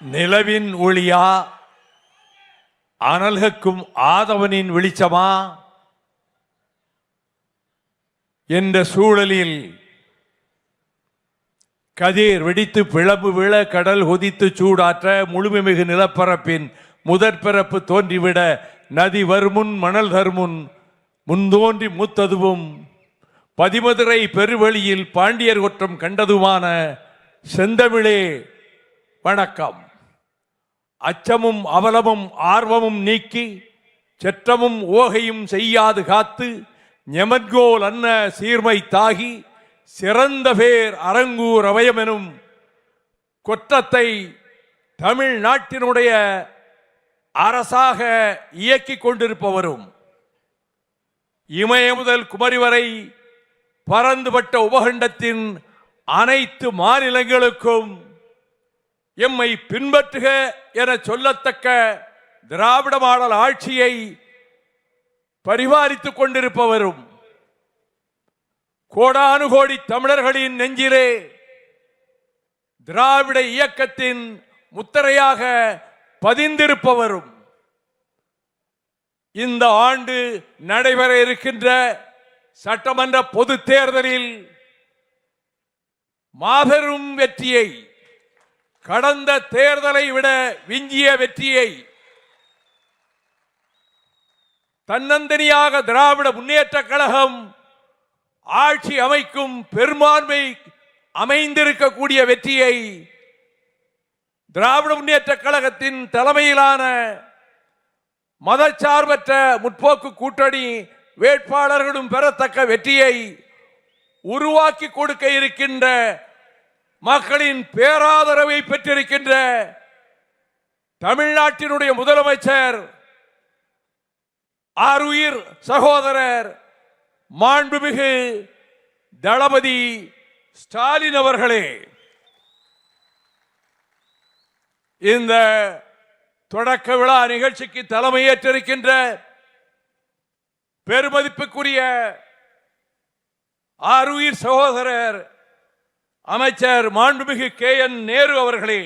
நிலவின் ஒளியா அனல்கக்கும் ஆதவனின் வெளிச்சமா என்ற சூழலில் கதிர் வெடித்து பிளம்பு விழ கடல் கொதித்து சூடாற்ற முழுமைமிகு நிலப்பரப்பின் முதற்பிறப்பு தோன்றிவிட நதி வருமுன் மணல் தருமுன் முன்தோன்றி மூத்ததுவும் பதிமதுரை பெருவெளியில் பாண்டியர் குற்றம் கண்டதுமான செந்தமிழே வணக்கம். அச்சமும் அவலமும் ஆர்வமும் நீக்கி செற்றமும் ஓகையும் செய்யாது காத்து ஞெமன்கோல் அன்ன சீர்மை தாகி சிறந்த பேர் அரங்கூர் அவயமெனும் கொற்றத்தை தமிழ்நாட்டினுடைய அரசாக இயக்கிக் கொண்டிருப்பவரும் இமய முதல் குமரி வரை பரந்துபட்ட உபகண்டத்தின் அனைத்து மாநிலங்களுக்கும் எம்மை பின்பற்றுக என சொல்லத்தக்க திராவிட மாடல் ஆட்சியை பரிபாலித்துக் கொண்டிருப்பவரும் கோடானு கோடி தமிழர்களின் நெஞ்சிலே திராவிட இயக்கத்தின் முத்திரையாக பதிந்திருப்பவரும் இந்த ஆண்டு நடைபெற இருக்கின்ற சட்டமன்ற பொது தேர்தலில் மாபெரும் வெற்றியை, கடந்த தேர்தலை விட விஞ்சிய வெற்றியை தன்னந்தனியாக திராவிட முன்னேற்ற கழகம் ஆட்சி அமைக்கும் பெரும்பான்மை அமைந்திருக்கக்கூடிய வெற்றியை திராவிட முன்னேற்ற கழகத்தின் தலைமையிலான மதச்சார்பற்ற முற்போக்கு கூட்டணி வேட்பாளர்களும் பெறத்தக்க வெற்றியை உருவாக்கி கொடுக்க இருக்கின்ற, மக்களின் பேராதரவை பெற்றிருக்கின்ற தமிழ்நாட்டினுடைய முதலமைச்சர் ஆருயிர் சகோதரர் மாண்புமிகு தளபதி ஸ்டாலின் அவர்களே, இந்த தொடக்க விழா நிகழ்ச்சிக்கு தலைமையேற்றிருக்கின்ற பெருமதிப்புக்குரிய ஆருயிர் சகோதரர் அமைச்சர் மாண்புமிகு KN நேரு அவர்களே,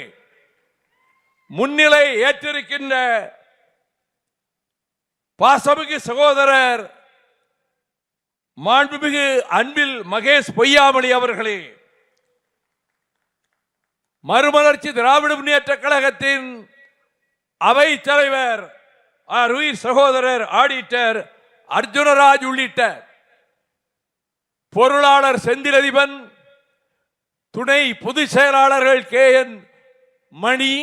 முன்னிலை ஏற்றிருக்கின்ற பாசமிகு சகோதரர் மாண்புமிகு அன்பில் மகேஷ் பொய்யாமொழி அவர்களே, மறுமலர்ச்சி திராவிட முன்னேற்ற கழகத்தின் அவை தலைவர் ஆருயிர் சகோதரர் ஆடிட்டர் அர்ஜுனராஜ் உள்ளிட்ட பொருளாளர் செந்திலதிபன், துணை பொதுச் செயலாளர்கள் KN மணி,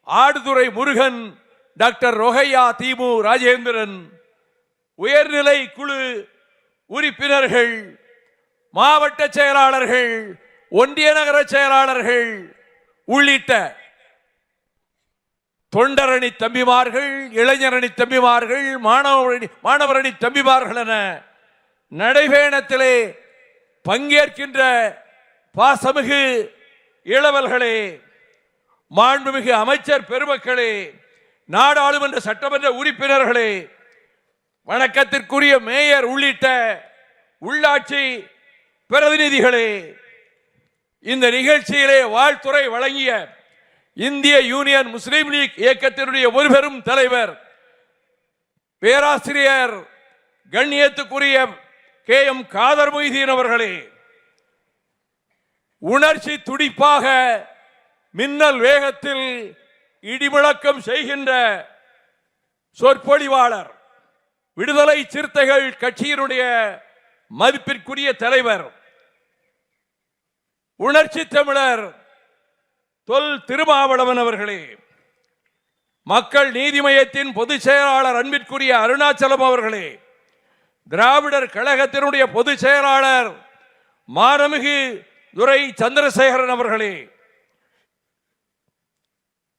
ஆடுதுறை முருகன், டாக்டர் ரொஹையா தீமு ராஜேந்திரன், உயர்நிலை குழு உறுப்பினர்கள், மாவட்ட செயலாளர்கள், ஒன்றிய நகர செயலாளர்கள் உள்ளிட்ட தொண்டரணி தம்பிமார்கள், இளைஞரணி தம்பிமார்கள், மாணவரணி தம்பிமார்கள் என நடைபயணத்திலே பங்கேற்கின்ற பாசமிகு இளவல்களே, மாண்புமிகு அமைச்சர் பெருமக்களே, நாடாளுமன்ற சட்டமன்ற உறுப்பினர்களே, வணக்கத்திற்குரிய மேயர் உள்ளிட்ட உள்ளாட்சி பிரதிநிதிகளே, இந்த நிகழ்ச்சியிலே வாழ்த்துறை வழங்கிய இந்திய யூனியன் முஸ்லீம் லீக் இயக்கத்தினுடைய ஒரு பெரும் தலைவர் பேராசிரியர் கண்ணியத்துக்குரிய KM காதர் மொய்தீன் அவர்களே, உணர்ச்சி துடிப்பாக மின்னல் வேகத்தில் இடிமுழக்கம் செய்கின்ற சொற்பொழிவாளர், விடுதலை சிறுத்தைகள் கட்சியினுடைய மதிப்பிற்குரிய தலைவர், உணர்ச்சி தமிழர் தொல் திருமாவளவன் அவர்களே, மக்கள் நீதி மய்யத்தின் பொதுச் செயலாளர் அன்பிற்குரிய அருணாச்சலம் அவர்களே, திராவிடர் கழகத்தினுடைய பொதுச் செயலாளர் மானமிகு துரை சந்திரசேகரன் அவர்களே,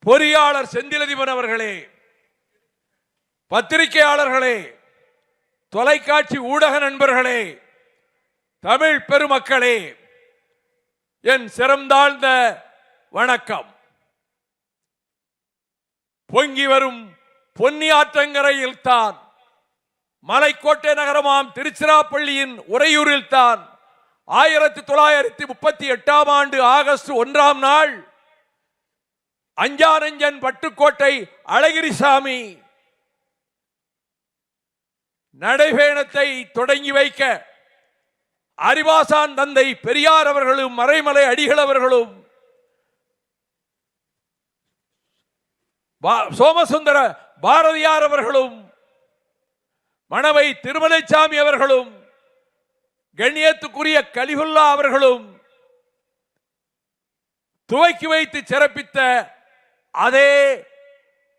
பொறியாளர் செந்திலதிபன் அவர்களே, பத்திரிகையாளர்களே, தொலைக்காட்சி ஊடக நண்பர்களே, தமிழ் பெருமக்களே, என் சிறந்தாழ்ந்த வணக்கம். பொங்கி வரும் பொன்னி ஆற்றங்கரையில் தான், மலைக்கோட்டை நகரமாம் திருச்சிராப்பள்ளியின் உறையூரில் தான் 1938 ஆண்டு ஆகஸ்ட் 1ஆம் நாள் அஞ்சானஞ்சன் பட்டுக்கோட்டை அழகிரிசாமி நடைபயணத்தை தொடங்கி வைக்க அறிவாசான் தந்தை பெரியார் அவர்களும் மறைமலை அடிகள் அவர்களும் சோமசுந்தர பாரதியார் அவர்களும் மணவை திருமலைசாமி அவர்களும் கண்ணியத்துக்குரிய கலிகுல்லா அவர்களும் துவக்கி வைத்து சிறப்பித்த அதே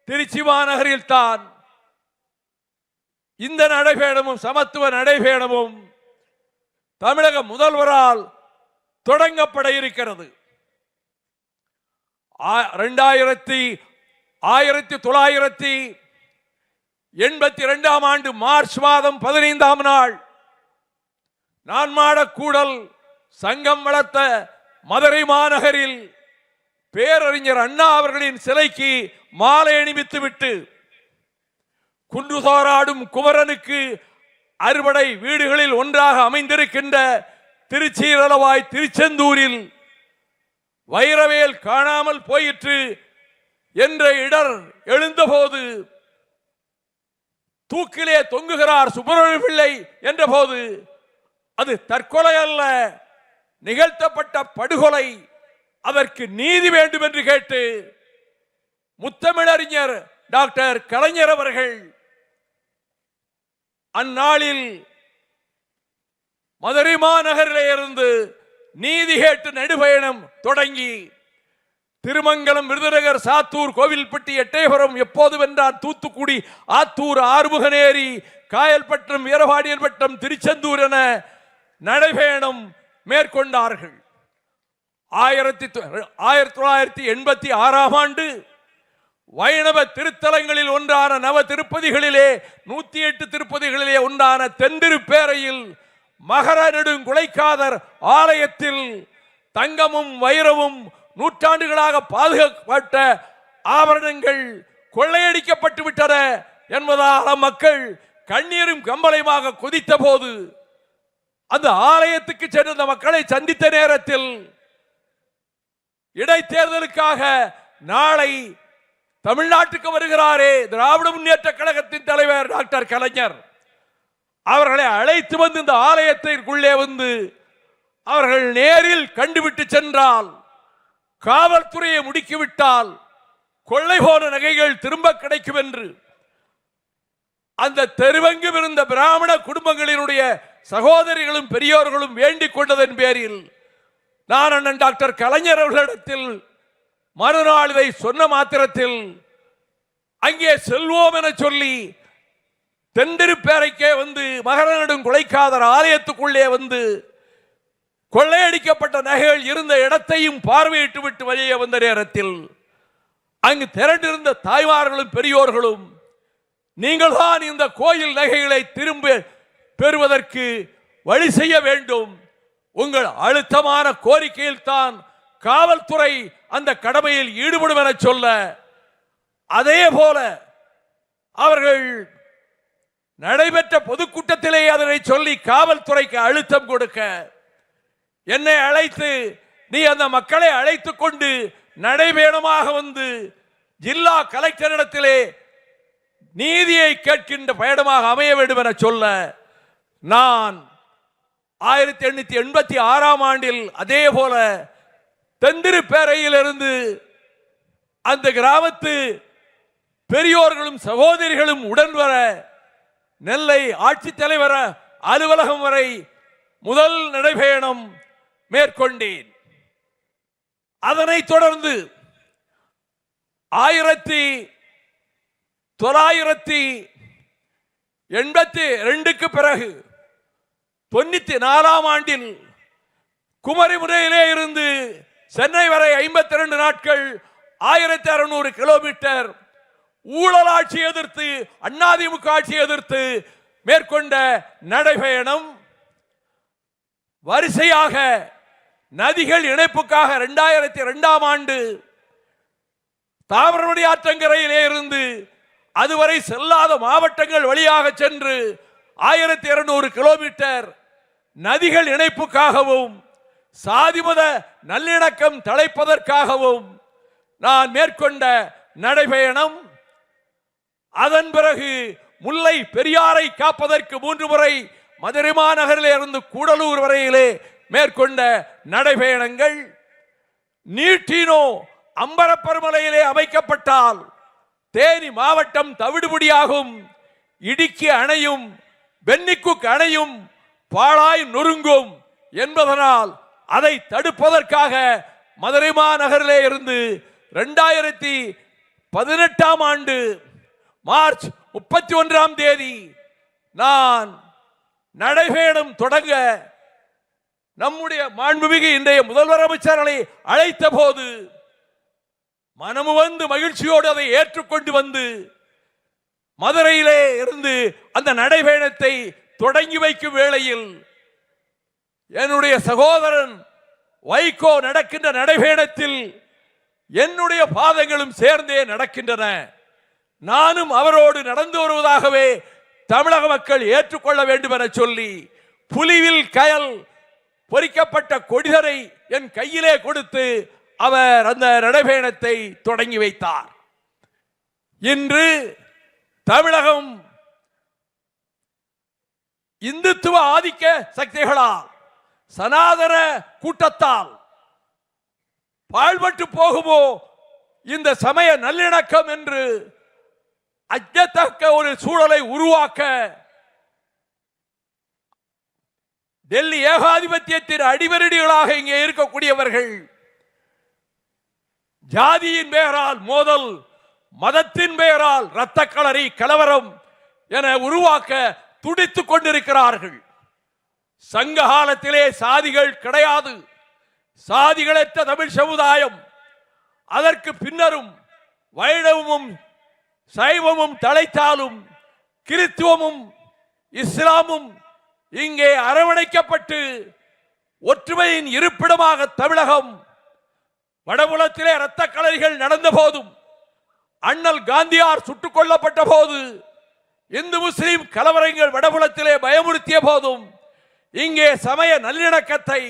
திருச்சி மாநகரில் தான் இந்த நடைபயணமும் சமத்துவ நடைபயணமும் தமிழக முதல்வரால் தொடங்கப்பட இருக்கிறது. 1982 ஆண்டு மார்ச் மாதம் 15ஆம் நாள் நான்மாடக்கூடல் சங்கம் வளர்த்த மதுரை மாநகரில் பேரறிஞர் அண்ணா அவர்களின் சிலைக்கு மாலை அணிவித்துவிட்டு குன்றுதோராடும் குமரனுக்கு அறுபடை வீடுகளில் ஒன்றாக அமைந்திருக்கின்ற திருச்சீரளவாய் திருச்செந்தூரில் வைரவேல் காணாமல் போயிற்று என்ற இடர் எழுந்தபோது தூக்கிலே தொங்குகிறார் சுப்பிரமணிய பிள்ளை என்ற போது அது தற்கொலை அல்ல, நிகழ்த்தப்பட்ட படுகொலை, அதற்கு நீதி வேண்டும் என்று கேட்டு முத்தமிழறிஞர் டாக்டர் கலைஞர் அவர்கள் அந்நாளில் மதுரை மாநகரிலே இருந்து நீதி கேட்டு நடுபயணம் தொடங்கி திருமங்கலம், விருதுநகர், சாத்தூர், கோவில்பட்டி, எட்டயபுரம், எப்போது வென்றார், தூத்துக்குடி, ஆத்தூர், ஆறுமுகநேரி, காயல்பட்டம், வீரபாண்டியன்பட்டம், திருச்செந்தூர் என நடைபயணம் மேற்கொண்டார்கள். 1986ஆம் ஆண்டு வைணவ திருத்தலங்களில் ஒன்றான நவ திருப்பதிகளிலே 108 திருப்பதிகளிலே ஒன்றான தென்திருப்பேரையில் மகர நெடுங்குலைக்காதர் ஆலயத்தில் தங்கமும் வைரமும் நூற்றாண்டுகளாக பாதுகாக்கப்பட்ட ஆபரணங்கள் கொள்ளையடிக்கப்பட்டு விட்டன என்பதால் மக்கள் கண்ணீரும் கம்பளையுமாக கொதித்த போது அந்த ஆலயத்துக்கு சென்ற மக்களை சந்தித்த நேரத்தில் இடைத்தேர்தலுக்காக நாளை தமிழ்நாட்டுக்கு வருகிறாரே திராவிட முன்னேற்ற கழகத்தின் தலைவர் டாக்டர் கலைஞர் அவர்களை அழைத்து வந்து இந்த ஆலயத்திற்குள்ளே வந்து அவர்கள் நேரில் கண்டுவிட்டு சென்றால், காவல்துறையை முடுக்கிவிட்டால் கொள்ளை போன நகைகள் திரும்ப கிடைக்கும் என்று அந்த தெருவெங்கும் இருந்த பிராமண குடும்பங்களினுடைய சகோதரிகளும் பெரியோர்களும் வேண்டிக் கொண்டதன் பேரில் நான் அண்ணன் டாக்டர் கலைஞர் அவர்களிடத்தில் மறுநாள் இதை சொன்ன மாத்திரத்தில் அங்கே செல்வோம் என சொல்லி தென்திருப்பேரைக்கே வந்து மகர நெடுங்குலைக்காதர் ஆலயத்துக்குள்ளே வந்து கொள்ளையடிக்கப்பட்ட நகைகள் இருந்த இடத்தையும் பார்வையிட்டு விட்டு வெளியே வந்த நேரத்தில் அங்கு திரண்டிருந்த தாய்மார்களும் பெரியோர்களும் நீங்கள் தான் இந்த கோயில் நகைகளை திரும்ப பெறுவதற்கு வழி செய்ய வேண்டும், உங்கள் அழுத்தமான கோரிக்கையில் தான் காவல்துறை அந்த கடமையில் ஈடுபடும் என சொல்ல, அதே போல அவர்கள் நடைபெற்ற பொதுக்கூட்டத்திலே அதனை சொல்லி காவல்துறைக்கு அழுத்தம் கொடுக்க என்னை அழைத்து நீ அந்த மக்களை அழைத்துக் கொண்டு நடைபயணமாக வந்து ஜில்லா கலெக்டரிடத்திலே நீதியை கேட்கின்ற பயணமாக அமைய வேண்டும் என சொல்ல, நான் 1886ஆம் ஆண்டில் அதே போல தென்திருப்பேரையிலிருந்து அந்த கிராமத்து பெரியோர்களும் சகோதரிகளும் உடன் வர நெல்லை ஆட்சித்தலைவர் அலுவலகம் வரை முதல் நடைபயணம் மேற்கொண்டேன். அதனைத் தொடர்ந்து 1982க்கு பிறகு 94ஆம் ஆண்டில் குமரிமுனையிலே இருந்து சென்னை வரை 52 நாட்கள் 1600 கிலோமீட்டர் ஊழல் ஆட்சி எதிர்த்து, அதிமுக ஆட்சி எதிர்த்து மேற்கொண்ட நடைபயணம் வரிசையாக நதிகள் இணைப்புக்காக 2002ஆம் ஆண்டு தாமிரபரணி ஆற்றங்கரையிலே இருந்து அதுவரை செல்லாத மாவட்டங்கள் வழியாக சென்று 1200 கிலோமீட்டர் நதிகள் இணைப்புக்காகவும் சாதிமத நல்லிணக்கம் தழைப்பதற்காகவும் நான் மேற்கொண்ட நடைபயணம், அதன் பிறகு முல்லை பெரியாரை காப்பதற்கு 3 முறை மதுரை மாநகரில் இருந்து கூடலூர் வரையிலே மேற்கொண்ட நடைபயணங்கள், நீட்டினோ அம்பரப்பெருமலையிலே அமைக்கப்பட்டால் தேனி மாவட்டம் தவிடுபடியாகும், இடுக்கி அணையும் பென்னிக்குக் அணையும் பாழாய் நொறுங்கும் என்பதனால் அதை தடுப்பதற்காக மதுரை மாநகரிலே இருந்து 2018ஆம் ஆண்டு மார்ச் 31ஆம் தேதி நான் நடைபயணம் தொடங்க நம்முடைய மாண்புமிகு இன்றைய முதல்வர் அமைச்சர்களை அழைத்த போது மனமு வந்து மகிழ்ச்சியோடு அதை ஏற்றுக்கொண்டு வந்து மதுரையிலே இருந்து அந்த நடைபயணத்தை தொடங்கி வைக்கும் வேளையில் என்னுடைய சகோதரன் வைகோ நடக்கின்ற நடைபயணத்தில் என்னுடைய பாதங்களும் சேர்ந்தே நடக்கின்றன. நானும் அவரோடு நடந்து வருவதாகவே தமிழக மக்கள் ஏற்றுக்கொள்ள வேண்டும் என சொல்லி புலிவில் கயல் பொறிக்கப்பட்ட கொடிதரை என் கையிலே கொடுத்து அவர் அந்த நடைபயணத்தை தொடங்கி வைத்தார். இன்று தமிழகம் இந்துத்துவ ஆதிக்க சக்திகளால், சனாதன கூட்டத்தால் பாழ்பட்டு போகுமோ இந்த சமய நல்லிணக்கம் என்று அச்சத்தக்க ஒரு சூழலை உருவாக்க டெல்லி ஏகாதிபத்தியத்தின் அடிவரடிகளாக இங்கே இருக்கக்கூடியவர்கள் ஜாதியின் பெயரால் மோதல், மதத்தின் பெயரால் இரத்த களரி கலவரம் என உருவாக்க துடித்துக் கொண்டிருக்கிறார்கள். சங்க காலத்திலே சாதிகள் கிடையாது, சாதிகளற்ற தமிழ் சமுதாயம். அதற்கு பின்னரும் வைணவமும் சைவமும் தலைத்தாலும் கிறித்துவமும் இஸ்லாமும் இங்கே அரவணைக்கப்பட்டு ஒற்றுமையின் இருப்பிடமாக தமிழகம். வடபுலத்திலே இரத்த களரிகள் நடந்த போதும், அண்ணல் காந்தியார் சுட்டுக் கொல்லப்பட்ட போது, இந்து முஸ்லிம் கலவரங்கள் வடபுலத்திலே பயமுறுத்திய போதும் இங்கே சமய நல்லிணக்கத்தை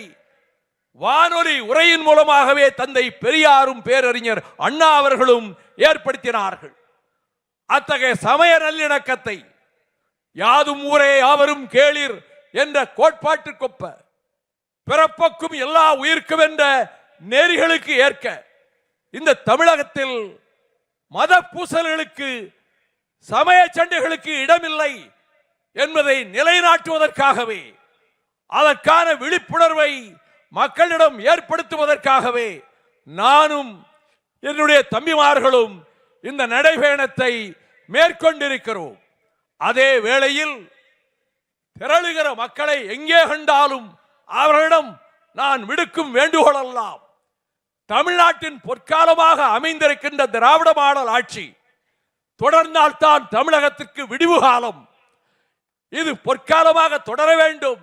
வானொலி உரையின் மூலமாகவே தந்தை பெரியாரும் பேரறிஞர் அண்ணா அவர்களும் ஏற்படுத்தினார்கள். அத்தகைய சமய நல்லிணக்கத்தை யாதும் ஊரே யாவரும் கேளிர் என்ற கோட்பாட்டிற்கொப்ப பிறப்பக்கும் எல்லா உயிர்க்கும் என்ற நெறிகளுக்கு ஏற்க இந்த தமிழகத்தில் மத பூசல்களுக்கு, சமய சண்டைகளுக்கு இடமில்லை என்பதை நிலைநாட்டுவதற்காகவே, அதற்கான விழிப்புணர்வை மக்களிடம் ஏற்படுத்துவதற்காகவே நானும் என்னுடைய தம்பிமார்களும் இந்த நடைபயணத்தை மேற்கொண்டிருக்கிறோம். அதே வேளையில் திரளுகிற மக்களை எங்கே கண்டாலும் அவர்களிடம் நான் விடுக்கும் வேண்டுகோள் எல்லாம், தமிழ்நாட்டின் பொற்காலமாக அமைந்திருக்கின்ற திராவிட மாடல் ஆட்சி தொடர்ந்தால்தான் தமிழகத்திற்கு விடிவு காலம். இது பொற்காலமாக தொடர வேண்டும்.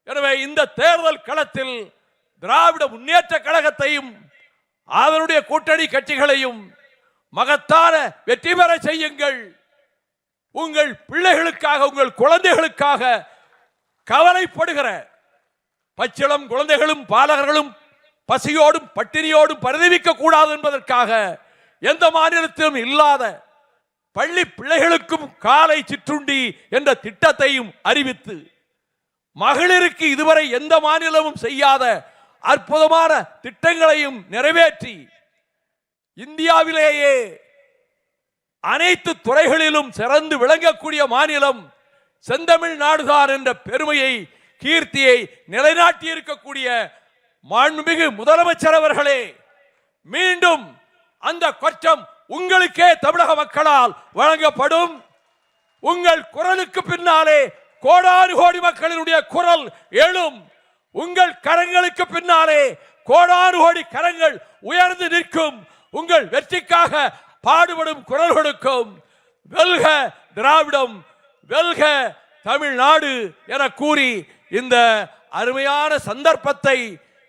எனவே இந்த தேர்தல் களத்தில் திராவிட முன்னேற்ற கழகத்தையும் அதனுடைய கூட்டணி கட்சிகளையும் மகத்தான வெற்றி பெற செய்யுங்கள். உங்கள் பிள்ளைகளுக்காக, உங்கள் குழந்தைகளுக்காக கவலைப்படுகிற பச்சிளம் குழந்தைகளும் பாலகர்களும் பசியோடும் பட்டினியோடும் பரிதவிக்க கூடாது என்பதற்காக எந்த மாநிலத்திலும் இல்லாத பள்ளி பிள்ளைகளுக்கும் காலை சிற்றுண்டி என்ற திட்டத்தையும் அறிவித்து, மகளிருக்கு இதுவரை எந்த மாநிலமும் செய்யாத அற்புதமான திட்டங்களையும் நிறைவேற்றி, இந்தியாவிலேயே அனைத்து துறைகளிலும் சிறந்து விளங்கக்கூடிய மாநிலம் செந்தமிழ் நாடுதான் என்ற பெருமையை, கீர்த்தியை நிலைநாட்டி இருக்கக்கூடிய மாண்புமிகு முதலமைச்சர் அவர்களே, மீண்டும் அந்த கொற்றம் உங்களுக்கே தமிழக மக்களால் வழங்கப்படும். உங்கள் குரலுக்கு பின்னாலே கோடானு கோடி மக்களினுடைய குரல் எழும். உங்கள் கரங்களுக்கு பின்னாலே கோடானு கோடி கரங்கள் உயர்ந்து நிற்கும். உங்கள் வெற்றிக்காக பாடுபடும் குரல் கொடுக்கும். வெல்க திராவிடம், வெல்க தமிழ்நாடு என கூறி இந்த அருமையான சந்தர்ப்பத்தை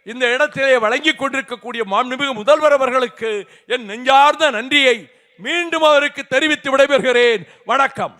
இந்த இடத்திலே வழங்கிக் கொண்டிருக்கக்கூடிய மாண்புமிகு முதல்வர் அவர்களுக்கு என் நெஞ்சார்ந்த நன்றியை மீண்டும் அவருக்கு தெரிவித்து விடைபெறுகிறேன். வணக்கம்.